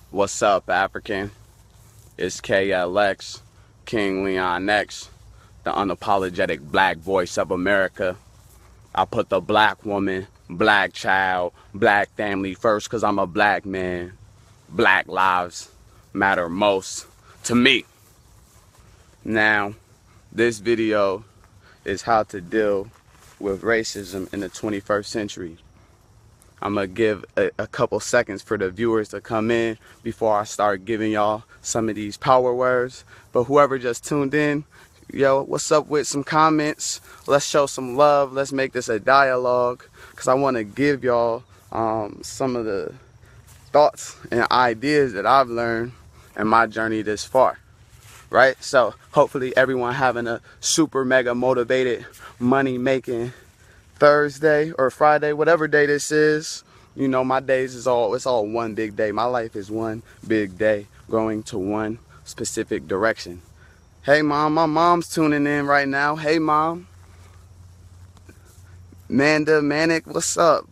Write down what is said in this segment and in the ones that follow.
What's up, African? It's KLX, King Leon X, the unapologetic black voice of America. I put the black woman, black child, black family first because I'm a black man. Black lives matter most to me. Now, this video is how to deal with racism in the 21st century. I'm gonna give a couple seconds for the viewers to come in before I start giving y'all some of these power words. But whoever just tuned in, yo, what's up with some comments? Let's show some love. Let's make this a dialogue, because I want to give y'all some of the thoughts and ideas that I've learned in my journey this far. Right? So hopefully everyone having a super mega motivated money making Thursday or Friday, whatever day this is. You know, my days it's all one big day. My life is one big day going to one specific direction. Hey mom, my mom's tuning in right now. Hey mom. Manda, Manic, what's up?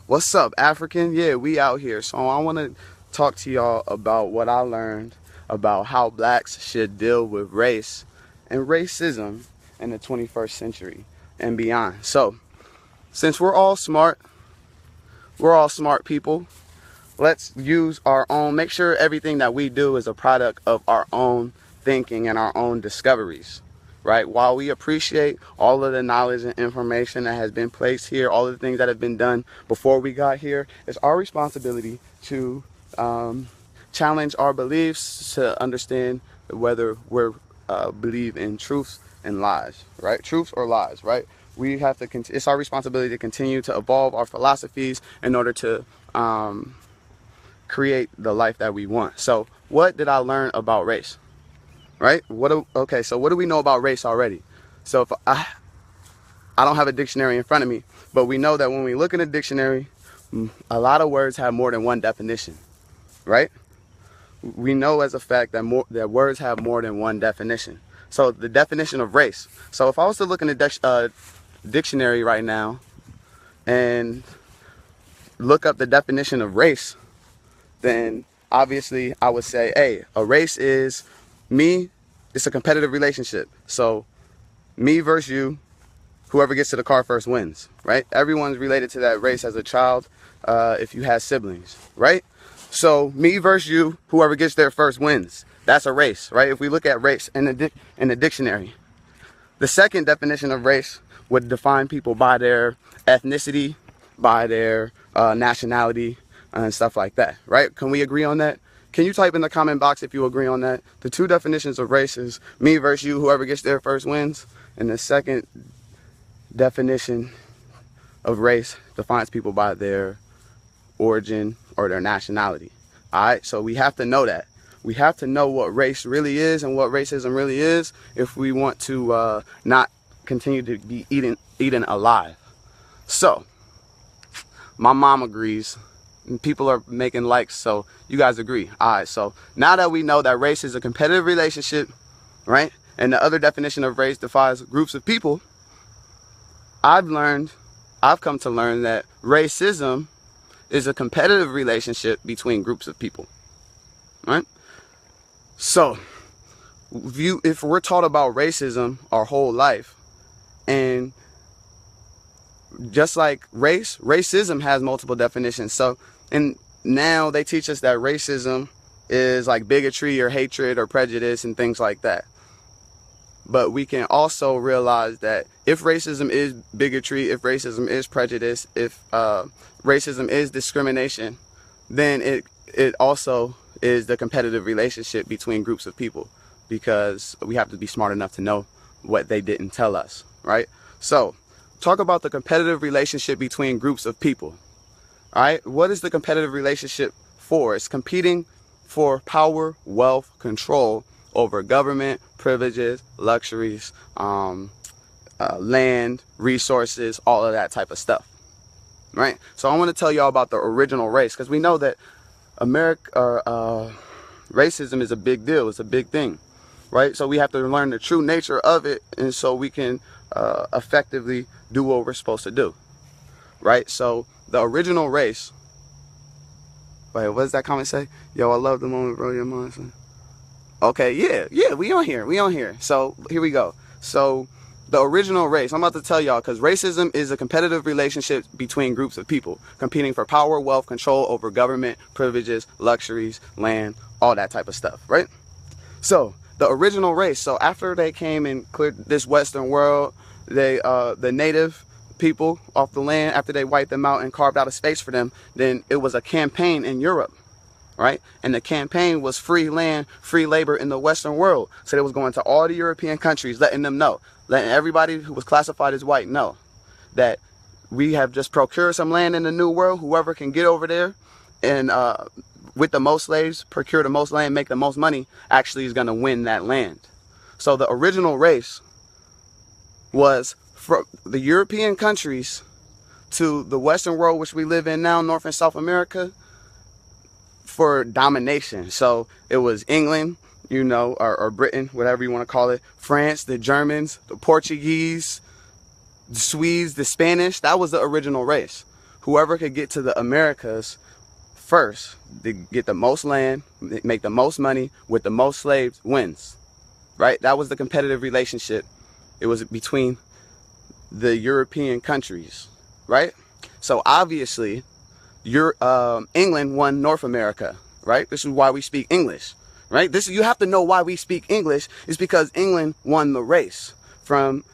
What's up, African? Yeah, we out here. So I want to talk to y'all about what I learned about how blacks should deal with race and racism in the 21st century and beyond. So since we're all smart people, let's use our own, make sure everything that we do is a product of our own thinking and our own discoveries, right? While we appreciate all of the knowledge and information that has been placed here, all of the things that have been done before we got here, it's our responsibility to challenge our beliefs, to understand whether we're believe in truths and lies, right? Truths or lies, right? We have to, it's our responsibility to continue to evolve our philosophies in order to create the life that we want. So what did I learn about race, right? Okay, so what do we know about race already? So if I don't have a dictionary in front of me, but we know that when we look in a dictionary, a lot of words have more than one definition, right? We know as a fact that words have more than one definition. So the definition of race. So if I was to look in the dictionary right now and look up the definition of race, then obviously I would say, hey, a race is me. It's a competitive relationship. So me versus you, whoever gets to the car first wins, right? Everyone's related to that race as a child, if you have siblings, right? So me versus you, whoever gets there first wins. That's a race, right? If we look at race in the dictionary. The second definition of race would define people by their ethnicity, by their nationality, and stuff like that, right? Can we agree on that? Can you type in the comment box if you agree on that? The two definitions of race is me versus you, whoever gets there first wins. And the second definition of race defines people by their origin or their nationality. All right, so we have to know that. We have to know what race really is and what racism really is if we want to not continue to be eaten alive. So my mom agrees, and people are making likes, so you guys agree. All right, so now that we know that race is a competitive relationship, right, and the other definition of race defines groups of people, I've come to learn that racism is a competitive relationship between groups of people, right? So if we're taught about racism our whole life, and just like racism has multiple definitions. So, and now they teach us that racism is like bigotry or hatred or prejudice and things like that. But we can also realize that if racism is bigotry, if racism is prejudice, if racism is discrimination, then it also is the competitive relationship between groups of people, because we have to be smart enough to know what they didn't tell us, right? So talk about the competitive relationship between groups of people. All right, what is the competitive relationship for? It's competing for power, wealth, control over government, privileges, luxuries, land, resources, all of that type of stuff, right? So I want to tell y'all about the original race, because we know that racism is a big deal. It's a big thing, right? So we have to learn the true nature of it, and so we can effectively do what we're supposed to do, right? So the original race Wait, what does that comment say? Yo, I love the moment, bro. Your mind, son. Okay, yeah, we on here. So here we go. So the original race, I'm about to tell y'all, because racism is a competitive relationship between groups of people competing for power, wealth, control over government, privileges, luxuries, land, all that type of stuff, right? So the original race, so after they came and cleared this Western world, they the native people off the land, after they wiped them out and carved out a space for them, then it was a campaign in Europe, right? And the campaign was free land, free labor in the Western world. So they was going to all the European countries, letting them know, letting everybody who was classified as white know that we have just procured some land in the New World. Whoever can get over there and with the most slaves, procure the most land, make the most money, actually is going to win that land. So the original race was from the European countries to the Western world, which we live in now, North and South America, for domination. So it was England, you know, or Britain, whatever you want to call it, France, the Germans, the Portuguese, the Swedes, the Spanish. That was the original race. Whoever could get to the Americas first, to get the most land, make the most money with the most slaves, wins, right? That was the competitive relationship. It was between the European countries, right? So obviously, England won North America, right? This is why we speak English, right? You have to know why we speak English is because England won the race from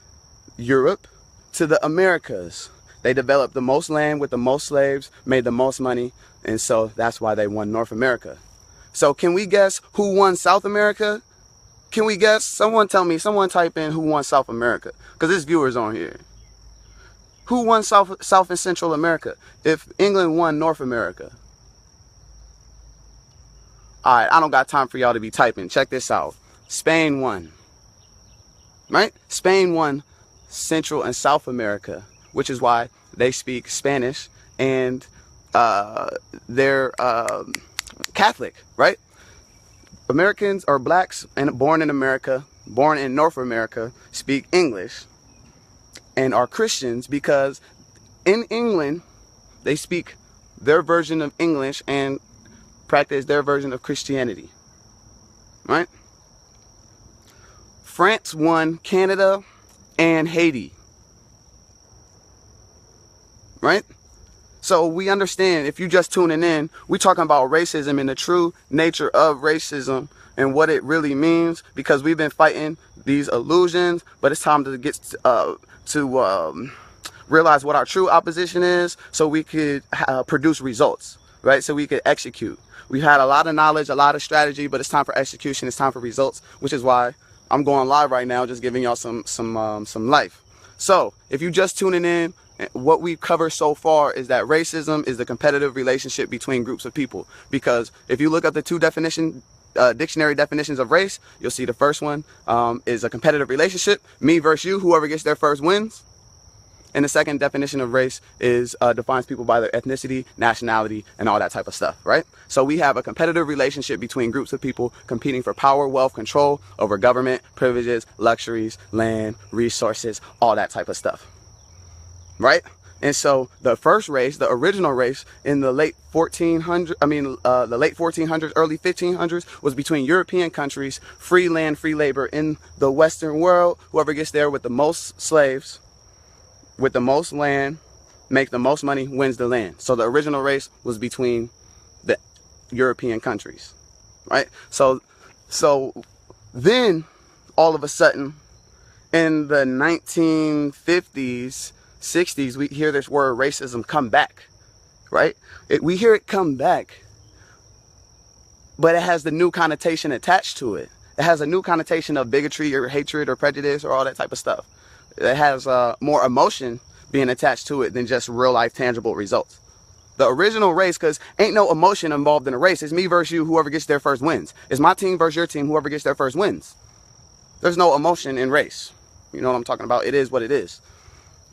Europe to the Americas. They developed the most land with the most slaves, made the most money, and so that's why they won North America. So can we guess who won South America? Can we guess? Someone tell me, someone type in who won South America, because there's viewers on here. Who won South and Central America if England won North America? All right, I don't got time for y'all to be typing. Check this out. Spain won, right? Spain won Central and South America, which is why they speak Spanish and they're Catholic, right? Americans or blacks and born in America, born in North America, speak English and are Christians because in England, they speak their version of English and practice their version of Christianity, right? France won Canada and Haiti, right? So we understand, if you just tuning in, we're talking about racism and the true nature of racism and what it really means, because we've been fighting these illusions, but it's time to get to realize what our true opposition is so we could produce results, right? So we could execute. We've had a lot of knowledge, a lot of strategy, but it's time for execution. It's time for results, which is why I'm going live right now, just giving y'all some life. So if you just tuning in, what we've covered so far is that racism is the competitive relationship between groups of people. Because if you look up the two dictionary definitions of race, you'll see the first one is a competitive relationship, me versus you, whoever gets there first wins. And the second definition of race is defines people by their ethnicity, nationality, and all that type of stuff, right? So we have a competitive relationship between groups of people competing for power, wealth, control over government, privileges, luxuries, land, resources, all that type of stuff, right? And so the first race, the original race in the late 1400s, early 1500s, was between European countries, free land, free labor in the Western world. Whoever gets there with the most slaves, with the most land, make the most money, wins the land. So the original race was between the European countries, right? So then all of a sudden in the 1950s, 60s, we hear this word racism come back, right? We hear it come back, but it has the new connotation attached to it. It has a new connotation of bigotry or hatred or prejudice or all that type of stuff. It has more emotion being attached to it than just real life tangible results. The original race, because ain't no emotion involved in a race. It's me versus you, whoever gets there first wins. It's my team versus your team, whoever gets there first wins. There's no emotion in race. You know what I'm talking about? It is what it is.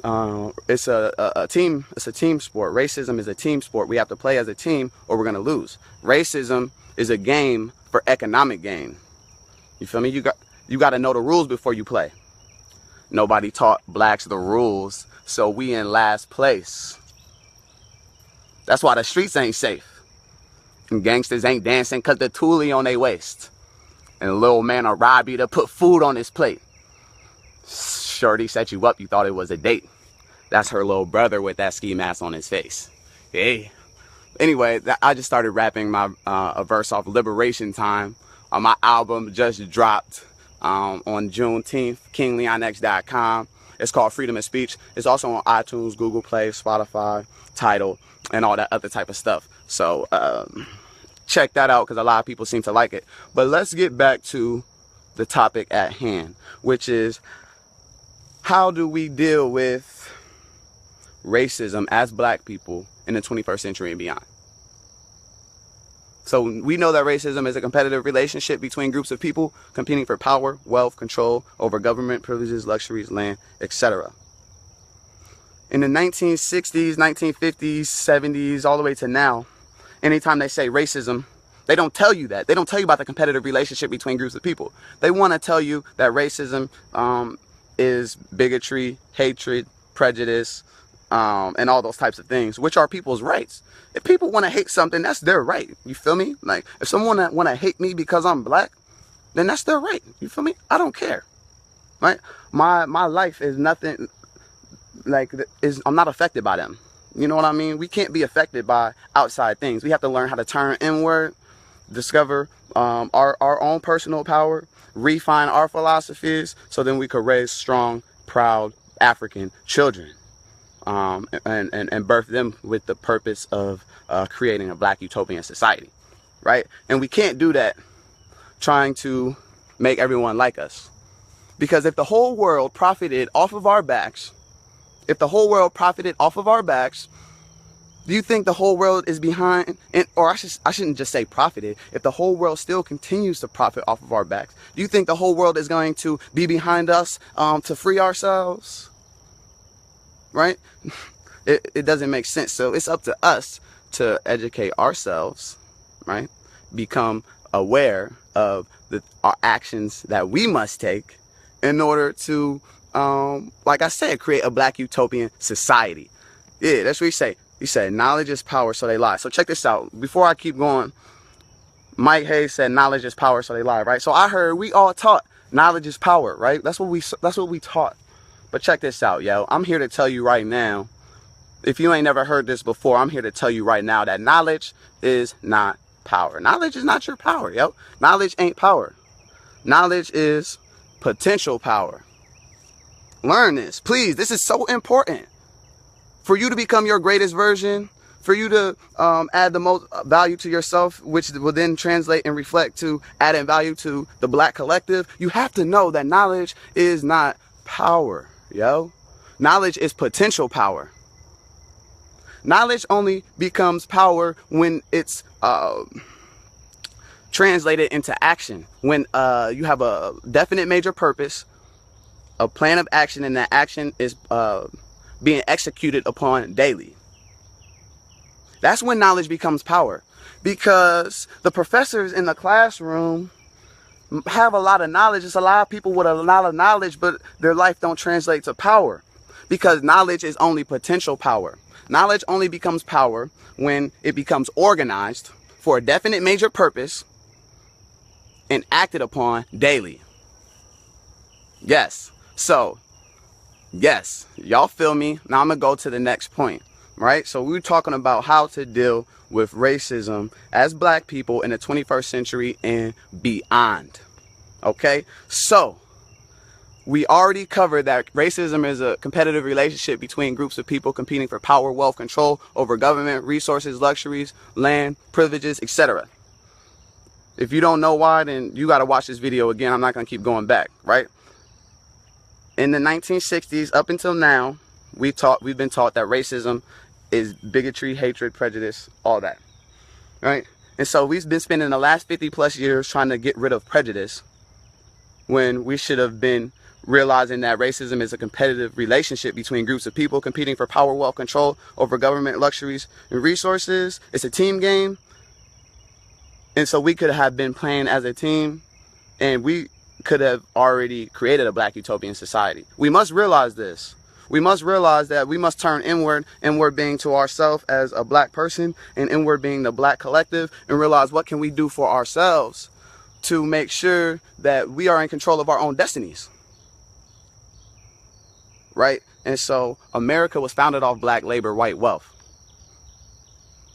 It's a team sport. Racism is a team sport. We have to play as a team or we're going to lose. Racism is a game for economic gain. You feel me? You got to know the rules before you play. Nobody taught blacks the rules, so we in last place. That's why the streets ain't safe. And gangsters ain't dancing cause the toolie on their waist. And a little man will rob you to put food on his plate. Shorty set you up, you thought it was a date. That's her little brother with that ski mask on his face. Hey. Anyway, I just started rapping my a verse off Liberation Time on my album just dropped on Juneteenth, KingLeonX.com. It's called Freedom of Speech. It's also on iTunes, Google Play, Spotify, Tidal, and all that other type of stuff. So check that out because a lot of people seem to like it. But let's get back to the topic at hand, which is how do we deal with racism as black people in the 21st century and beyond? So we know that racism is a competitive relationship between groups of people competing for power, wealth, control over government, privileges, luxuries, land, etc. In the 1960s, 1950s, 70s, all the way to now, anytime they say racism, they don't tell you that. They don't tell you about the competitive relationship between groups of people. They want to tell you that racism is bigotry, hatred, prejudice, and all those types of things, which are people's rights. If people want to hate something, that's their right. You feel me? Like, if someone want to hate me because I'm black, then that's their right. You feel me? I don't care. Right? My life is nothing like I'm not affected by them. You know what I mean? We can't be affected by outside things. We have to learn how to turn inward, discover our own personal power, refine our philosophies, so then we could raise strong, proud African children. And birth them with the purpose of creating a black utopian society, right? And we can't do that trying to make everyone like us. Because if the whole world profited off of our backs, do you think the whole world is behind, or I shouldn't just say profited, if the whole world still continues to profit off of our backs, do you think the whole world is going to be behind us to free ourselves? Right? It doesn't make sense. So it's up to us to educate ourselves, right? Become aware of our actions that we must take in order to, like I said, create a black utopian society. Yeah, that's what he say. He said, knowledge is power, so they lie. So check this out. Before I keep going, Mike Hayes said, knowledge is power, so they lie, right? So I heard we all taught knowledge is power, right? That's what we taught. But check this out, yo. I'm here to tell you right now, if you ain't never heard this before, I'm here to tell you right now that knowledge is not power. Knowledge is not your power, yo. Knowledge ain't power. Knowledge is potential power. Learn this, please. This is so important. For you to become your greatest version, for you to add the most value to yourself, which will then translate and reflect to adding value to the black collective, you have to know that knowledge is not power. Yo, knowledge is potential power. Knowledge only becomes power when it's translated into action. When you have a definite major purpose, a plan of action, and that action is being executed upon daily. That's when knowledge becomes power. Because the professors in the classroom have a lot of knowledge. It's a lot of people with a lot of knowledge, but their life don't translate to power, because knowledge is only potential power. Knowledge only becomes power when it becomes organized for a definite major purpose and acted upon daily. Yes. So, yes, y'all feel me? Now I'm gonna go to the next point, right? So we're talking about how to deal with racism as black people in the 21st century and beyond. Okay, so we already covered that racism is a competitive relationship between groups of people competing for power, wealth, control over government, resources, luxuries, land, privileges, etc. If you don't know why, then you got to watch this video again. I'm not going to keep going back, right? In the 1960s up until now, we've been taught that racism is bigotry, hatred, prejudice, all that, right? And so we've been spending the last 50 plus years trying to get rid of prejudice, when we should have been realizing that racism is a competitive relationship between groups of people competing for power, wealth, control over government, luxuries, and resources. It's a team game. And so we could have been playing as a team, and we could have already created a black utopian society. We must realize this. We must realize that we must turn inward, inward being to ourselves as a black person, and inward being the black collective, and realize what can we do for ourselves to make sure that we are in control of our own destinies. Right? And so America was founded off black labor, white wealth.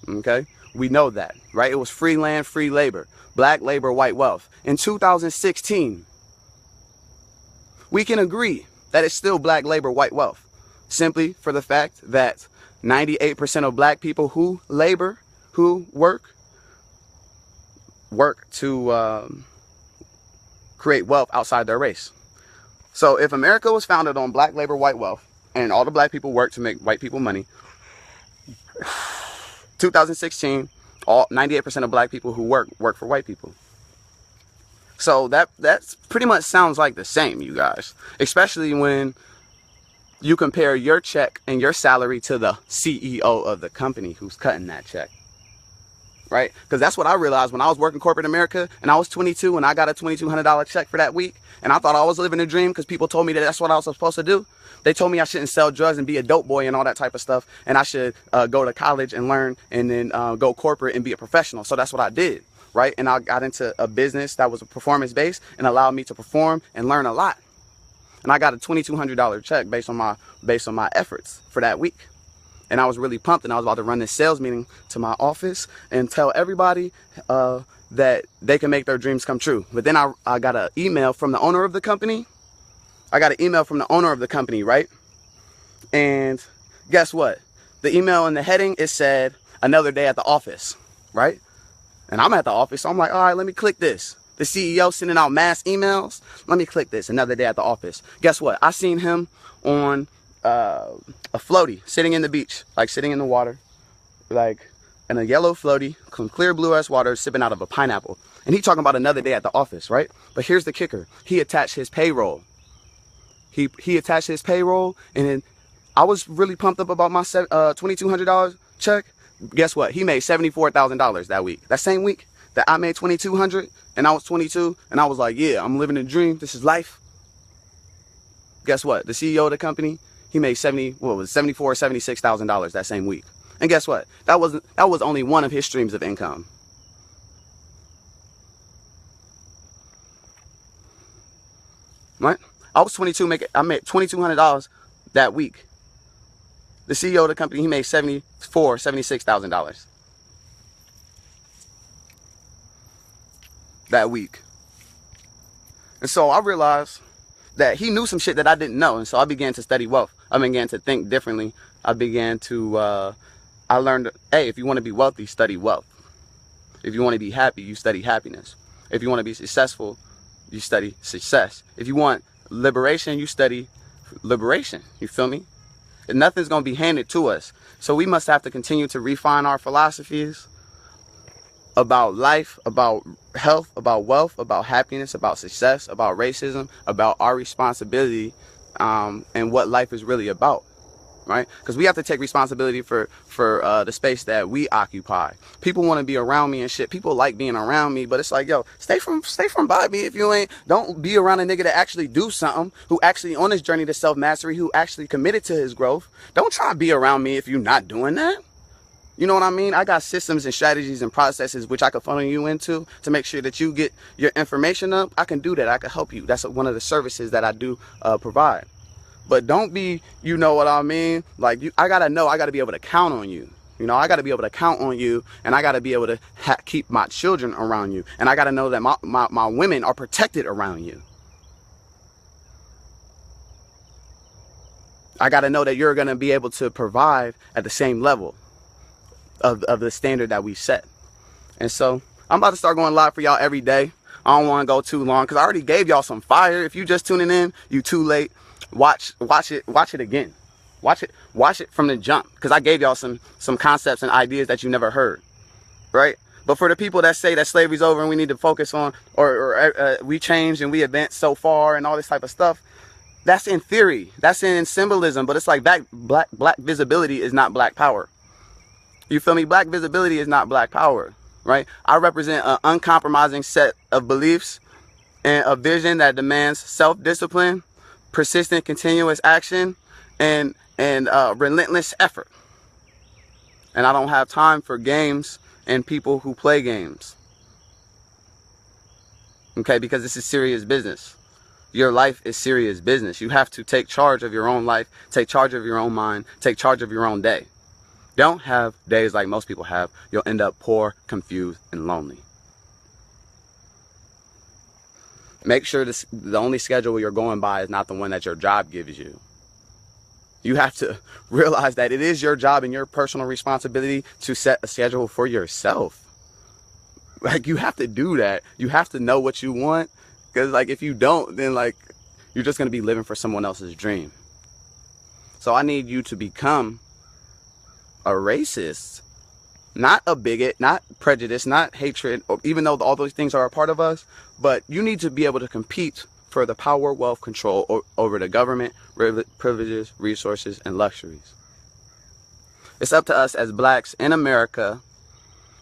Okay? We know that, right? It was free land, free labor, black labor, white wealth. In 2016, we can agree that it's still black labor, white wealth, simply for the fact that 98% of black people who labor, who work to create wealth outside their race. So if America was founded on black labor, white wealth, and all the black people work to make white people money, 2016, all 98% of black people who work for white people. So that's pretty much sounds like the same, you guys. Especially when you compare your check and your salary to the CEO of the company who's cutting that check. Right? Because that's what I realized when I was working corporate America and I was 22 and I got a $2,200 check for that week. And I thought I was living a dream because people told me that that's what I was supposed to do. They told me I shouldn't sell drugs and be a dope boy and all that type of stuff. And I should go to college and learn and then go corporate and be a professional. So that's what I did. Right? And I got into a business that was performance based and allowed me to perform and learn a lot. And I got a $2,200 check based on my efforts for that week. And I was really pumped, and I was about to run this sales meeting to my office and tell everybody that they can make their dreams come true. But then I got an email from the owner of the company. Right? And guess what? The email in the heading, it said, another day at the office, right? And I'm at the office, so I'm like, all right, let me click this. The CEO sending out mass emails. Let me click this, another day at the office. Guess what? I seen him on a floaty sitting in the beach, like sitting in the water, like in a yellow floaty, some clear blue ass water, sipping out of a pineapple. And he talking about another day at the office, right? But here's the kicker. He attached his payroll. He attached his payroll, and then I was really pumped up about my $2,200 check. Guess what? He made $74,000 that week. That same week that I made $2,200 and I was 22, and I was like, yeah, I'm living a dream. This is life. Guess what? The CEO of the company, he made $76,000 that same week. And guess what? That was only one of his streams of income. Right? I was 22, I made $2,200 that week. The CEO of the company, he made $76,000 that week. And so I realized that he knew some shit that I didn't know. And so I began to study wealth. I began to think differently. I began to, I learned, hey, if you want to be wealthy, study wealth. If you want to be happy, you study happiness. If you want to be successful, you study success. If you want liberation, you study liberation. You feel me? And nothing's going to be handed to us. So we must have to continue to refine our philosophies about life, about health, about wealth, about happiness, about success, about racism, about our responsibility, and what life is really about. Right? Because we have to take responsibility for the space that we occupy. People want to be around me and shit. People like being around me, but it's like, yo, stay from by me if you ain't. Don't be around a nigga that actually do something, who actually on his journey to self-mastery, who actually committed to his growth. Don't try to be around me if you're not doing that. You know what I mean? I got systems and strategies and processes which I can funnel you into to make sure that you get your information up. I can do that. I can help you. That's one of the services that I do provide. But don't be, you know what I mean? Like, I got to be able to count on you. You know, I got to be able to count on you, and I got to be able to keep my children around you. And I got to know that my women are protected around you. I got to know that you're going to be able to provide at the same level of the standard that we set. And so I'm about to start going live for y'all every day. I don't want to go too long because I already gave y'all some fire. If you just tuning in, you too late. Watch it again. Watch it from the jump, because I gave y'all some concepts and ideas that you never heard, right? But for the people that say that slavery's over and we need to focus on, or we changed and we advanced so far and all this type of stuff, that's in theory, that's in symbolism, but it's like black visibility is not black power. You feel me? Black visibility is not black power, right? I represent an uncompromising set of beliefs and a vision that demands self-discipline, persistent, continuous action, and relentless effort. And I don't have time for games and people who play games. Okay, because this is serious business. Your life is serious business. You have to take charge of your own life, take charge of your own mind, take charge of your own day. Don't have days like most people have. You'll end up poor, confused, and lonely. Make sure the only schedule you're going by is not the one that your job gives you. You have to realize that it is your job and your personal responsibility to set a schedule for yourself. Like, you have to do that. You have to know what you want. Because, like, if you don't, then, like, you're just going to be living for someone else's dream. So I need you to become a racist. Not a bigot, not prejudice, not hatred, even though all those things are a part of us. But you need to be able to compete for the power, wealth, control over the government, privileges, resources, and luxuries. It's up to us as blacks in America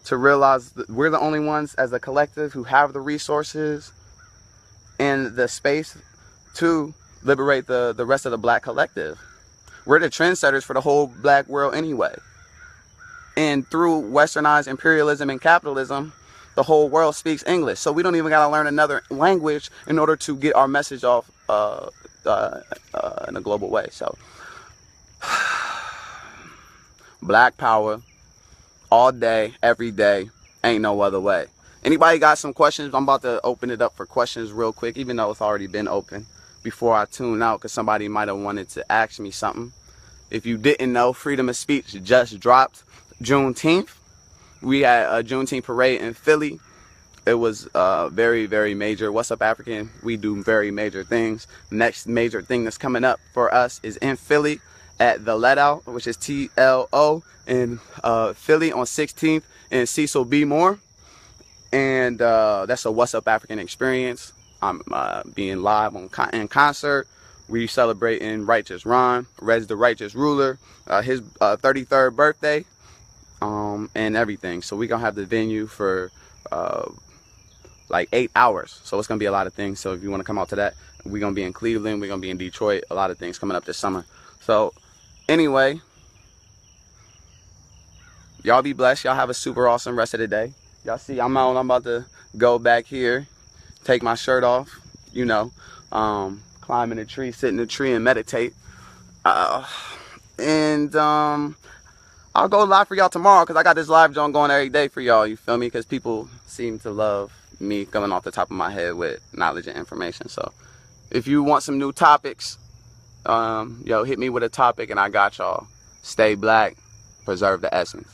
to realize that we're the only ones as a collective who have the resources and the space to liberate the rest of the black collective. We're the trendsetters for the whole black world anyway. And through westernized imperialism and capitalism, the whole world speaks English. So we don't even got to learn another language in order to get our message off in a global way. So, black power, all day, every day, ain't no other way. Anybody got some questions? I'm about to open it up for questions real quick, even though it's already been open, before I tune out, because somebody might have wanted to ask me something. If you didn't know, freedom of speech just dropped Juneteenth. We had a Juneteenth parade in Philly. It was very, very major. What's up, African? We do very major things. Next major thing that's coming up for us is in Philly at the Let Out, which is TLO in Philly on 16th and Cecil B. Moore. And that's a What's Up African experience. I'm being live in concert. We celebrating Righteous Ron, Rez the Righteous Ruler, his 33rd birthday, and everything. So we're going to have the venue for like 8 hours. So it's going to be a lot of things. So if you want to come out to that, we're going to be in Cleveland. We're going to be in Detroit. A lot of things coming up this summer. So anyway, y'all be blessed. Y'all have a super awesome rest of the day. Y'all see I'm out. I'm about to go back here, take my shirt off, you know, climb in a tree, sit in a tree and meditate. And I'll go live for y'all tomorrow because I got this live joint going every day for y'all, you feel me? Because people seem to love me coming off the top of my head with knowledge and information. So if you want some new topics, hit me with a topic and I got y'all. Stay black, preserve the essence.